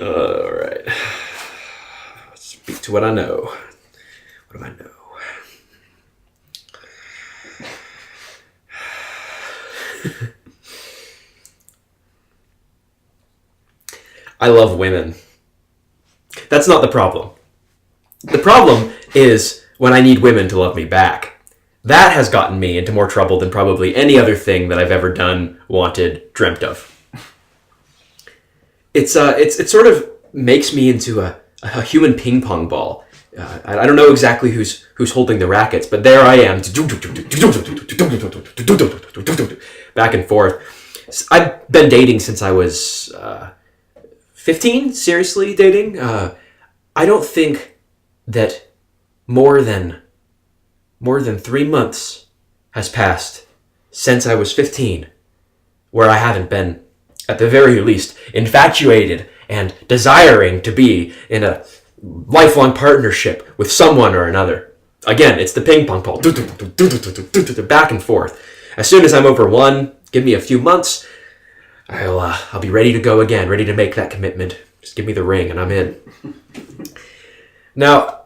All right. Speak to what I know. What do I know? I love women. That's not the problem. The problem is when I need women to love me back. That has gotten me into more trouble than probably any other thing that I've ever done, wanted, dreamt of. It sort of makes me into a human ping pong ball. I don't know exactly who's holding the rackets, but there I am, back and forth. I've been dating since I was 15, seriously dating. I don't think that more than 3 months has passed since I was 15 where I haven't been, at the very least, infatuated and desiring to be in a lifelong partnership with someone or another. Again, it's the ping pong ball, back and forth. As soon as I'm over one, give me a few months, I'll be ready to go again, ready to make that commitment. Just give me the ring and I'm in. Now,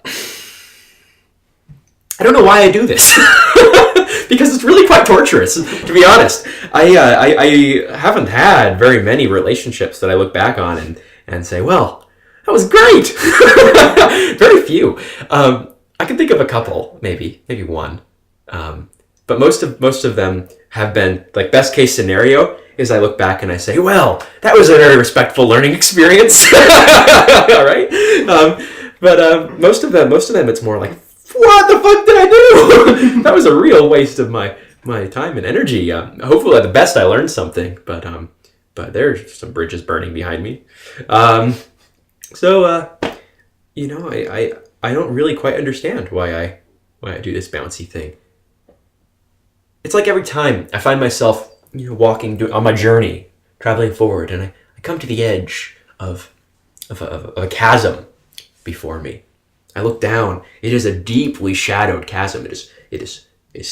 I don't know why I do this. Because it's really quite torturous, to be honest. I haven't had very many relationships that I look back on and say, well, that was great. Very few. I can think of a couple, maybe one. But most of them have been, like, best case scenario is I look back and I say, well, that was a very respectful learning experience. Right? But most of them, it's more like, what the fuck did I do? That was a real waste of my time and energy. Hopefully, at the best, I learned something. But there's some bridges burning behind me. So I don't really quite understand why I do this bouncy thing. It's like every time I find myself, walking on my journey, traveling forward, and I come to the edge of a chasm before me. I look down. It is a deeply shadowed chasm. It is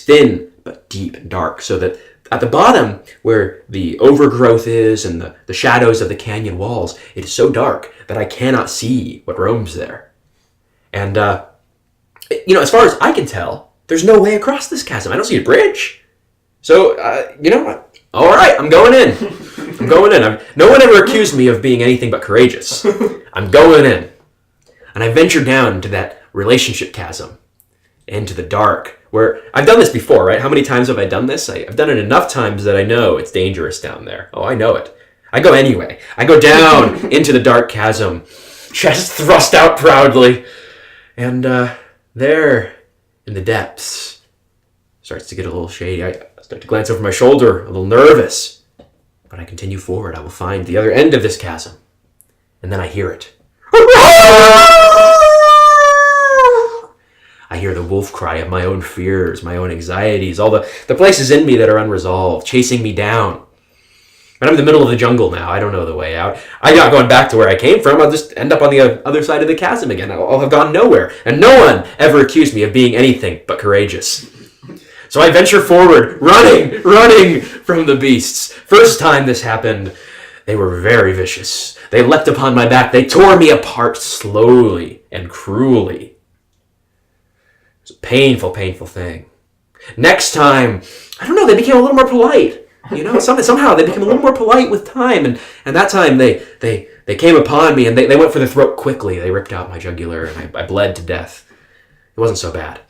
thin but deep and dark, so that at the bottom, where the overgrowth is and the shadows of the canyon walls, it is so dark that I cannot see what roams there. And as far as I can tell, there's no way across this chasm. I don't see a bridge. So all right, I'm going in. I'm going in. No one ever accused me of being anything but courageous. I'm going in. And I venture down into that relationship chasm, into the dark, where I've done this before, right? How many times have I done this? I've done it enough times that I know it's dangerous down there. Oh, I know it. I go anyway. I go down into the dark chasm, chest thrust out proudly. And there, in the depths, starts to get a little shady. I start to glance over my shoulder, a little nervous. But I continue forward. I will find the other end of this chasm. And then I hear it. I hear the wolf cry of my own fears, my own anxieties, all the places in me that are unresolved, chasing me down. And I'm in the middle of the jungle now. I don't know the way out. I'm not going back to where I came from. I'll just end up on the other side of the chasm again. I'll have gone nowhere. And no one ever accused me of being anything but courageous. So I venture forward, running from the beasts. First time this happened, they were very vicious. They leapt upon my back. They tore me apart slowly and cruelly. It was a painful, painful thing. Next time, I don't know, they became a little more polite. Somehow they became a little more polite with time. And that time they came upon me and they went for the throat quickly. They ripped out my jugular and I bled to death. It wasn't so bad.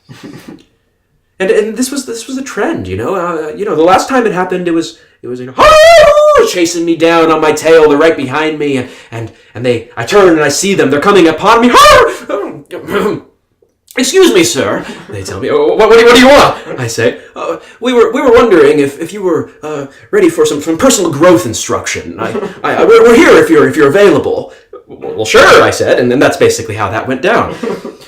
And this was a trend, the last time it happened, it was chasing me down on my tail. They're right behind me, and I turn and I see them. They're coming upon me. Excuse me, sir. They tell me, what do you want? I say, we were wondering if you were ready for some personal growth instruction. We're here if you're available. Well, sure, I said, and that's basically how that went down.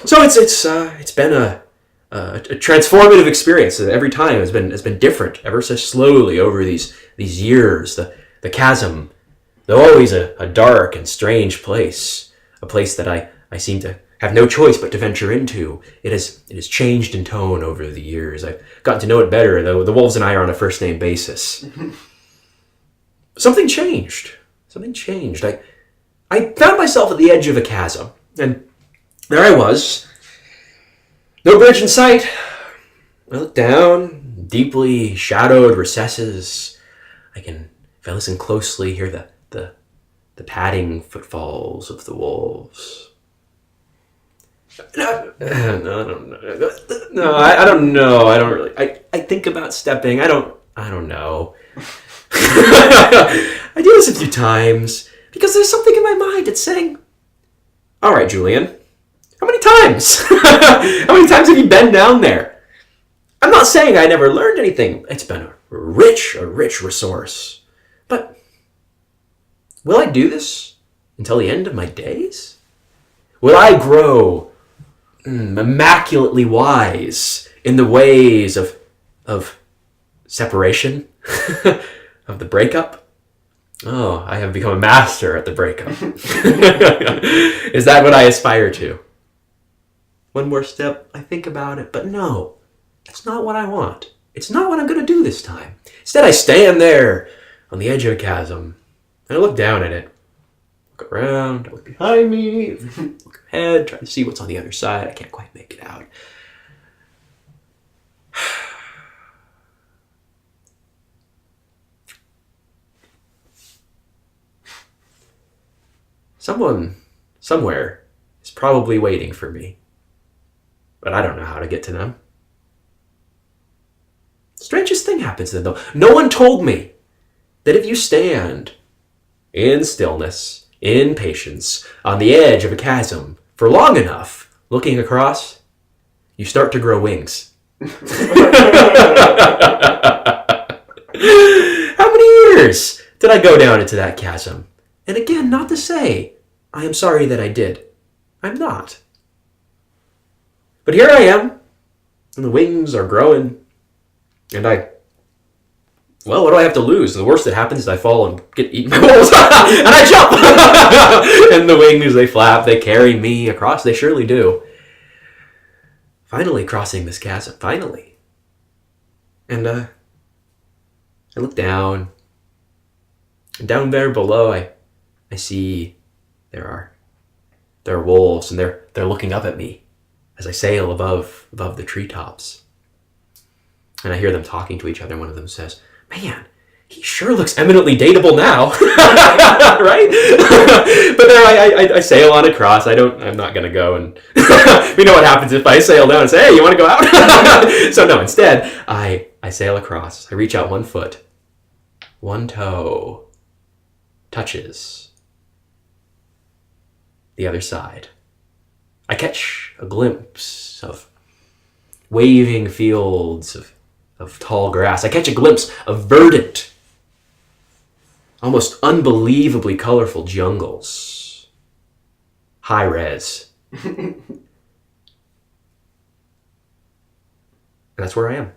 So it's been a transformative experience. Every time has been different, ever so slowly over these years. The chasm, though always a dark and strange place, a place that I seem to have no choice but to venture into. It has changed in tone over the years. I've gotten to know it better, though the wolves and I are on a first name basis. Something changed. I found myself at the edge of a chasm, and there I was. No bridge in sight. I look down, deeply shadowed recesses. If I listen closely, hear the padding footfalls of the wolves. No, I don't know. I don't really. I think about stepping. I don't know. I do this a few times because there's something in my mind that's saying, "All right, Julian, how many times? How many times have you been down there?" I'm not saying I never learned anything. It's been a rich resource. But will I do this until the end of my days? Will I grow immaculately wise in the ways of separation, of the breakup? Oh, I have become a master at the breakup. Is that what I aspire to? One more step, I think about it, but no, that's not what I want. It's not what I'm going to do this time. Instead, I stand there on the edge of a chasm, and I look down at it. Look around, I look behind me, look ahead, try to see what's on the other side. I can't quite make it out. Someone, somewhere, is probably waiting for me, but I don't know how to get to them. Strangest thing happens then, though. No one told me that if you stand in stillness, in patience, on the edge of a chasm for long enough, looking across, you start to grow wings. How many years did I go down into that chasm? And again, not to say I am sorry that I did. I'm not. But here I am, and the wings are growing, and what do I have to lose? The worst that happens is I fall and get eaten by wolves, and I jump! And the wings, they flap, they carry me across, they surely do. Finally crossing this chasm, finally. And I look down, and down there below, I see there are wolves, and they're looking up at me as I sail above the treetops. And I hear them talking to each other, and one of them says, "Man, he sure looks eminently dateable now." Right? But there I sail on across. I'm not going to go and... we know what happens if I sail down and say, "Hey, you want to go out?" So no, instead, I sail across. I reach out one foot. One toe touches the other side. I catch a glimpse of waving fields of tall grass. I catch a glimpse of verdant, almost unbelievably colorful jungles. High res. And that's where I am.